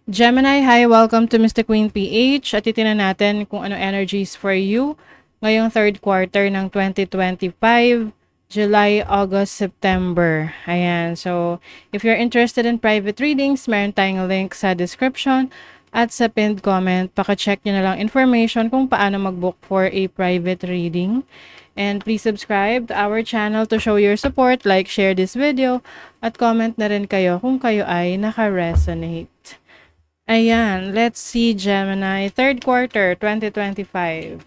Gemini, hi! Welcome to Mr. Queen PH at titingnan natin kung ano energies for you ngayong third quarter ng 2025, July, August, September. Ayan, so if you're interested in private readings, meron tayong link sa description at sa pinned comment. Paka-check nyo na lang information kung paano mag-book for a private reading. And please subscribe to our channel to show your support, like, share this video, at comment na rin kayo kung kayo ay naka-resonate. Ayan, let's see Gemini, third quarter 2025.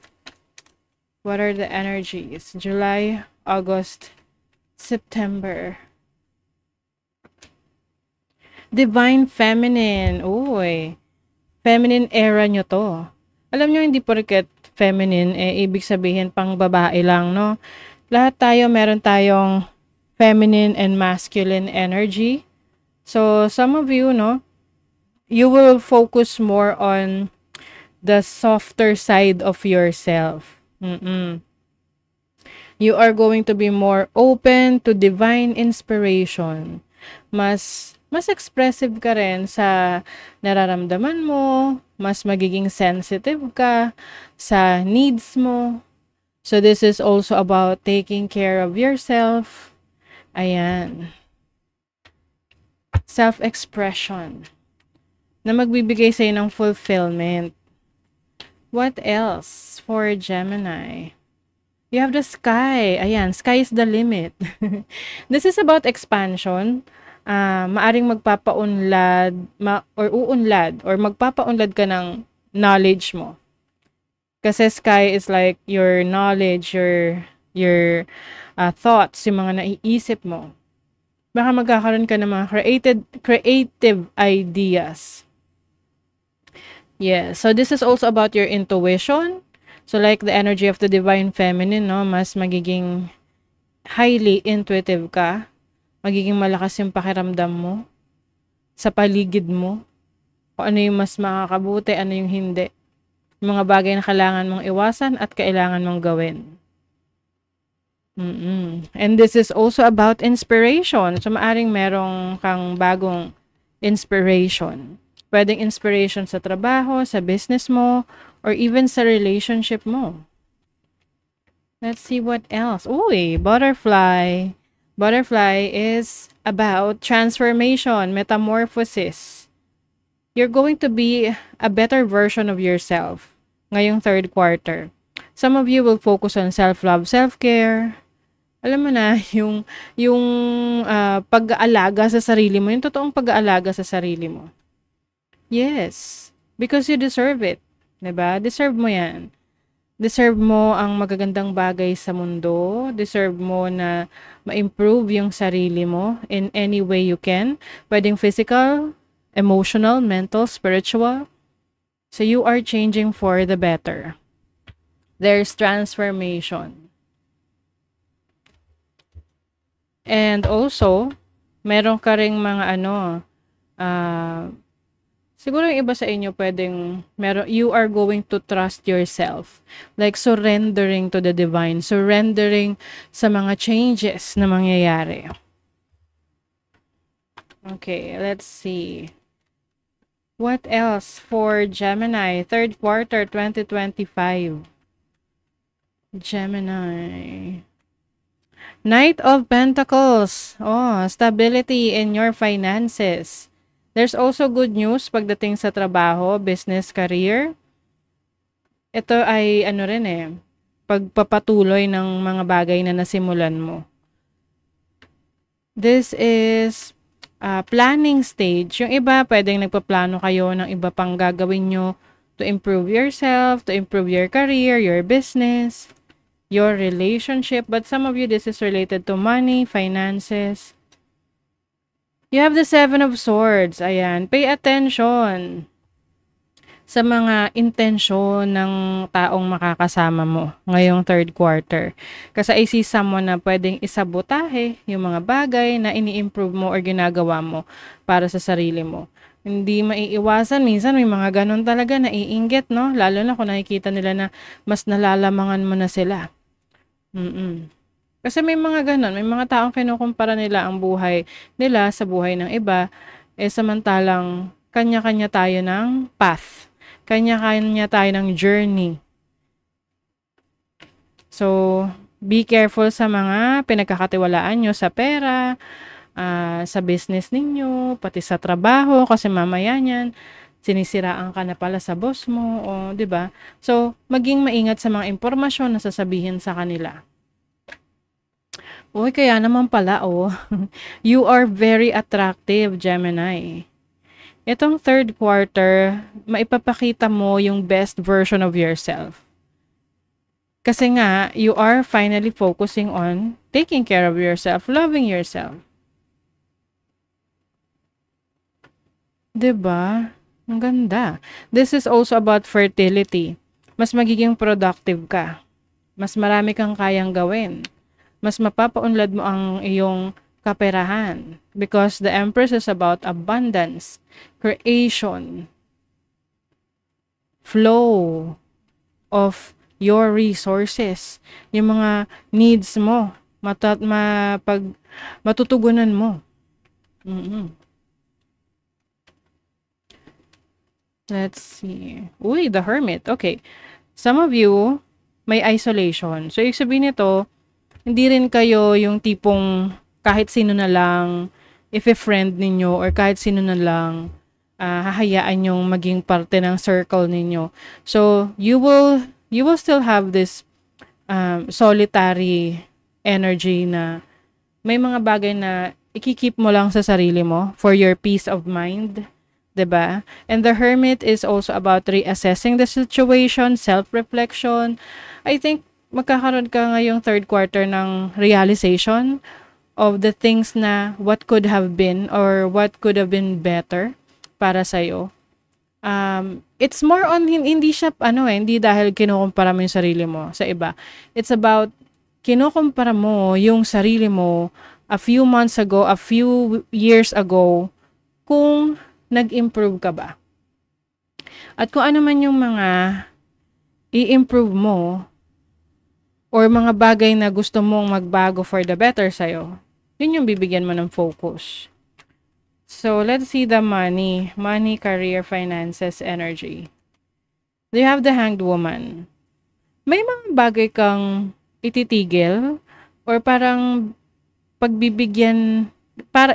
What are the energies? July, August, September. Divine Feminine. Uy, feminine era nyo to. Alam nyo, hindi porket feminine, ibig sabihin pang babae lang, no? Lahat tayo, meron tayong feminine and masculine energy. So, some of you, no? You will focus more on the softer side of yourself. You are going to be more open to divine inspiration. Mas expressive ka rin sa nararamdaman mo, mas magiging sensitive ka sa needs mo. So this is also about taking care of yourself. Ayan. Self-expression na magbibigay sa'yo ng fulfillment. What else for Gemini? You have the sky. Ayan, sky is the limit. This is about expansion. Maaring magpapaunlad or magpapaunlad ka ng knowledge mo. Kasi sky is like your knowledge, your thoughts, yung mga naiisip mo. Baka magkakaroon ka ng mga creative ideas. Yeah, so this is also about your intuition. So like the energy of the divine feminine, no, mas magiging highly intuitive ka. Magiging malakas yung pakiramdam mo sa paligid mo. Kung ano yung mas makakabuti, ano yung hindi. Yung mga bagay na kailangan mong iwasan at kailangan mong gawin. And this is also about inspiration. So maaring merong kang bagong inspiration. Pwedeng inspiration sa trabaho, sa business mo, or even sa relationship mo. Let's see what else. Uy, butterfly. Butterfly is about transformation, metamorphosis. You're going to be a better version of yourself ngayong third quarter. Some of you will focus on self-love, self-care. Alam mo na, yung pag-aalaga sa sarili mo, yung totoong pag-aalaga sa sarili mo. Yes, because you deserve it. Diba? Deserve mo yan. Deserve mo ang magagandang bagay sa mundo. Deserve mo na ma-improve yung sarili mo in any way you can. Pwedeng physical, emotional, mental, spiritual. So you are changing for the better. There's transformation. And also, meron ka ring mga siguro yung iba sa inyo pwedeng, you are going to trust yourself. Like surrendering to the divine. Surrendering sa mga changes na mangyayari. Okay, let's see. What else for Gemini? Third quarter 2025. Gemini. Knight of Pentacles. Oh, stability in your finances. There's also good news pagdating sa trabaho, business, career. Ito ay pagpapatuloy ng mga bagay na nasimulan mo. This is planning stage. Yung iba, pwedeng nagpaplano kayo ng iba pang gagawin nyo to improve yourself, to improve your career, your business, your relationship. But some of you, this is related to money, finances. You have the Seven of Swords. Ayan. Pay attention sa mga intensyon ng taong makakasama mo ngayong third quarter. Kasi I see someone na pwedeng isabotahe yung mga bagay na ini-improve mo or ginagawa mo para sa sarili mo. Hindi maiiwasan. Minsan may mga ganun talaga na iinggit, no? Lalo na kung nakikita nila na mas nalalamangan mo na sila. Kasi may mga ganun, may mga taong kinukumpara nila ang buhay nila sa buhay ng iba, samantalang kanya-kanya tayo ng path. Kanya-kanya tayo ng journey. So, be careful sa mga pinagkakatiwalaan nyo sa pera, sa business ninyo, pati sa trabaho, kasi mamaya niyan, sinisiraan ka na pala sa boss mo, o, 'di ba? So, maging maingat sa mga impormasyon na sasabihin sa kanila. Uy, kaya naman pala, you are very attractive, Gemini. Itong third quarter, maipapakita mo yung best version of yourself. Kasi nga, you are finally focusing on taking care of yourself, loving yourself. 'Di ba? Ang ganda. This is also about fertility. Mas magiging productive ka. Mas marami kang kayang gawin. Mas mapapaunlad mo ang iyong kaperahan. Because the Empress is about abundance, creation, flow of your resources. Yung mga needs mo, matutugunan mo. Let's see. Uy, the Hermit. Okay. Some of you, may isolation. So, ibig sabihin nito, hindi rin kayo yung tipong kahit sino na lang, if a friend ninyo, or kahit sino na lang, hahayaan yung maging parte ng circle ninyo. So, you will still have this solitary energy na may mga bagay na ikikip mo lang sa sarili mo for your peace of mind. 'Di ba? And the Hermit is also about reassessing the situation, self-reflection. I think magkakaroon ka ngayong third quarter ng realization of the things na what could have been or what could have been better para sa'yo. It's more on, hindi siya, hindi dahil kinukumpara mo yung sarili mo sa iba. It's about, kinukumpara mo yung sarili mo a few months ago, a few years ago, kung nag-improve ka ba. At kung ano man yung mga i-improve mo, or mga bagay na gusto mong magbago for the better sa'yo, yun yung bibigyan mo ng focus. So, let's see the money. Money, career, finances, energy. You have the Hanged Woman. May mga bagay kang ititigil or parang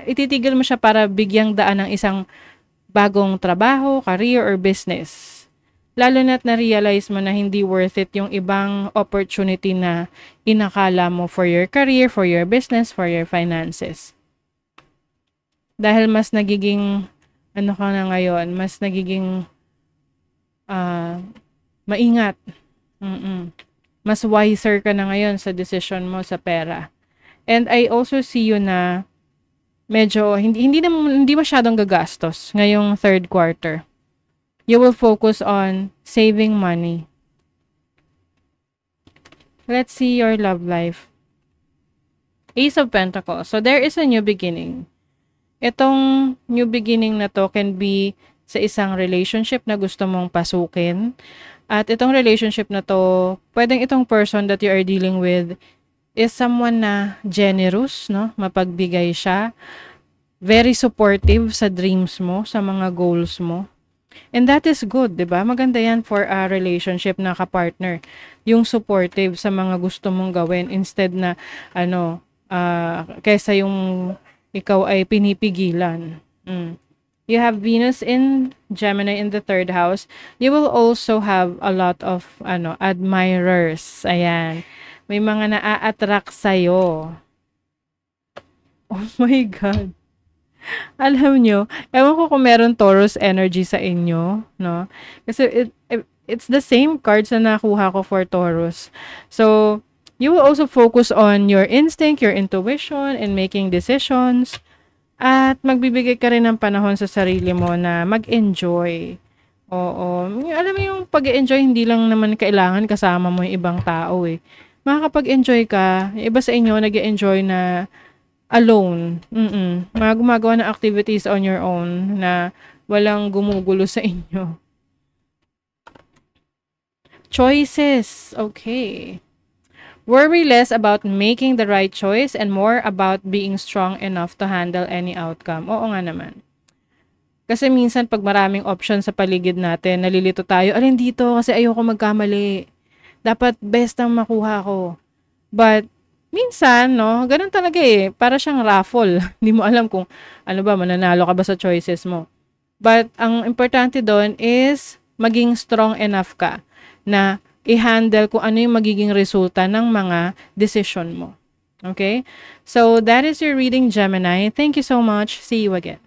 ititigil mo siya para bigyang daan ng isang bagong trabaho, career, or business. Lalo na't na-realize mo na hindi worth it yung ibang opportunity na inakala mo for your career, for your business, for your finances. Dahil mas nagiging, ka na ngayon, mas nagiging maingat. Mas wiser ka na ngayon sa decision mo sa pera. And I also see you na medyo, hindi masyadong gagastos ngayong third quarter. You will focus on saving money. Let's see your love life. Ace of Pentacles. So, there is a new beginning. Itong new beginning na to can be sa isang relationship na gusto mong pasukin. At itong relationship na to, pwedeng itong person that you are dealing with is someone na generous, no? Mapagbigay siya. Very supportive sa dreams mo, sa mga goals mo. And that is good, 'di ba? Maganda 'yan for a relationship na ka-partner. Yung supportive sa mga gusto mong gawin instead na kaysa yung ikaw ay pinipigilan. You have Venus in Gemini in the third house. You will also have a lot of admirers. Ayan. May mga naa-attract sa'yo. Oh my God. Alam nyo, ewan ko kung meron Taurus energy sa inyo, no? Kasi it's the same cards na nakuha ko for Taurus. So, you will also focus on your instinct, your intuition, and making decisions. At magbibigay ka rin ng panahon sa sarili mo na mag-enjoy. Oo. Alam mo yung pag-enjoy, hindi lang naman kailangan kasama mo yung ibang tao eh. Makakapag-enjoy ka, iba sa inyo nag-enjoy na alone. Gumagawa ng activities on your own na walang gumugulo sa inyo. Choices. Okay. Worry less about making the right choice and more about being strong enough to handle any outcome. Oo nga naman. Kasi minsan pag maraming option sa paligid natin, nalilito tayo, alin dito kasi ayoko magkamali. Dapat best ang makuha ko. But minsan, no, ganun talaga eh. Para siyang raffle. Hindi mo alam kung ano ba, mananalo ka ba sa choices mo. But ang importante doon is maging strong enough ka na i-handle kung ano yung magiging resulta ng mga decision mo. Okay? So, that is your reading, Gemini. Thank you so much. See you again.